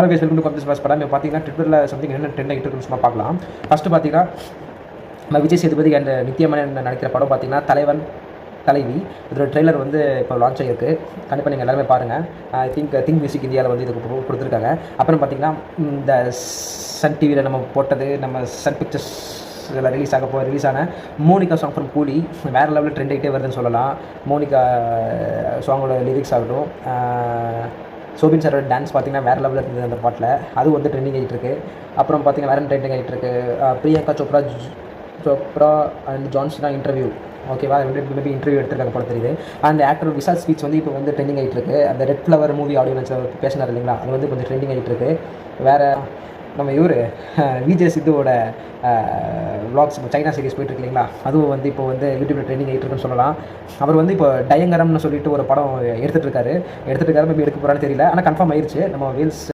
Hello guys, welcome to computer boss படம். இப்போ பார்த்தீங்கன்னா ட்விட்டரில் சம்திங் என்ன ட்ரெண்ட் ஆகிட்டு இருக்குன்னு சும்மா பார்க்கலாம். ஃபஸ்ட்டு பார்த்தீங்கன்னா நம்ம விஜய் சேதுபதி அண்ட் நித்யமேனன் நடிக்கிற படம் பார்த்தீங்கன்னா தலைவன் தலைவி. இதோட ட்ரெய்லர் வந்து இப்போ லான்ச் ஆகிருக்கு. கண்டிப்பாக நீங்கள் எல்லாருமே பாருங்கள். ஐ திங்க் மியூசிக் இந்தியாவில் வந்து இதுக்கு கொடுத்துருக்காங்க. அப்புறம் பார்த்தீங்கன்னா இந்த சன் டிவியில் நம்ம போட்டது, நம்ம சன் பிக்சர்ஸ் இதில் ரிலீஸ் ஆன மோனிகா சாங் ஃப்ரம் கூலி வேறு லெவலில் ட்ரெண்ட் ஆகிட்டே வருதுன்னு சொல்லலாம். மோனிகா சாங்கோட லிரிக்ஸ் ஆகட்டும், சோபின் சாரோட டான்ஸ் பார்த்திங்கன்னா வேறு லெவலில் இருந்தது அந்த பாட்டில். அது வந்து ட்ரெண்டிங் ஆகிட்டு இருக்கு. அப்புறம் பார்த்திங்கன்னா வேறு ட்ரெண்டிங் ஆகிட்டு இருக்கு. பிரியங்கா சோப்ரா அண்ட் ஜான்சனா இன்டர்வியூ, ஓகேவா, மேபி இன்டர்வியூ எடுத்துருக்காங்க போல தெரியுது. அந்த ஆக்டர் விசால் ஸ்பீச் வந்து இப்போ வந்து ட்ரெண்டிங் ஆகிட்டு இருக்கு. அந்த ரெட் ஃப்ளவர் மூவி ஆடியோ லான்ச்சில் பேசினார் இல்லைங்களா, அது வந்து கொஞ்சம் ட்ரெண்டிங் ஆகிட்டு இருக்கு. வேறு நம்ம இவர் விஜய் சித்துவோட விளாக்ஸ் சைனா சீரிஸ் போயிட்டுருக்கு இல்லைங்களா, அதுவும் வந்து இப்போ வந்து யூடியூப்பில் ட்ரெண்டிங் ஆகிட்டு இருக்குன்னு சொல்லலாம். அவர் வந்து இப்போ டயங்கரம்னு சொல்லிட்டு ஒரு படம் எடுத்துகிட்டு இருக்காரு. மேபி எடுக்க போகிறான்னு தெரியல, ஆனால் கன்ஃபார்ம் ஆயிடுச்சு. நம்ம வேல்ஸ்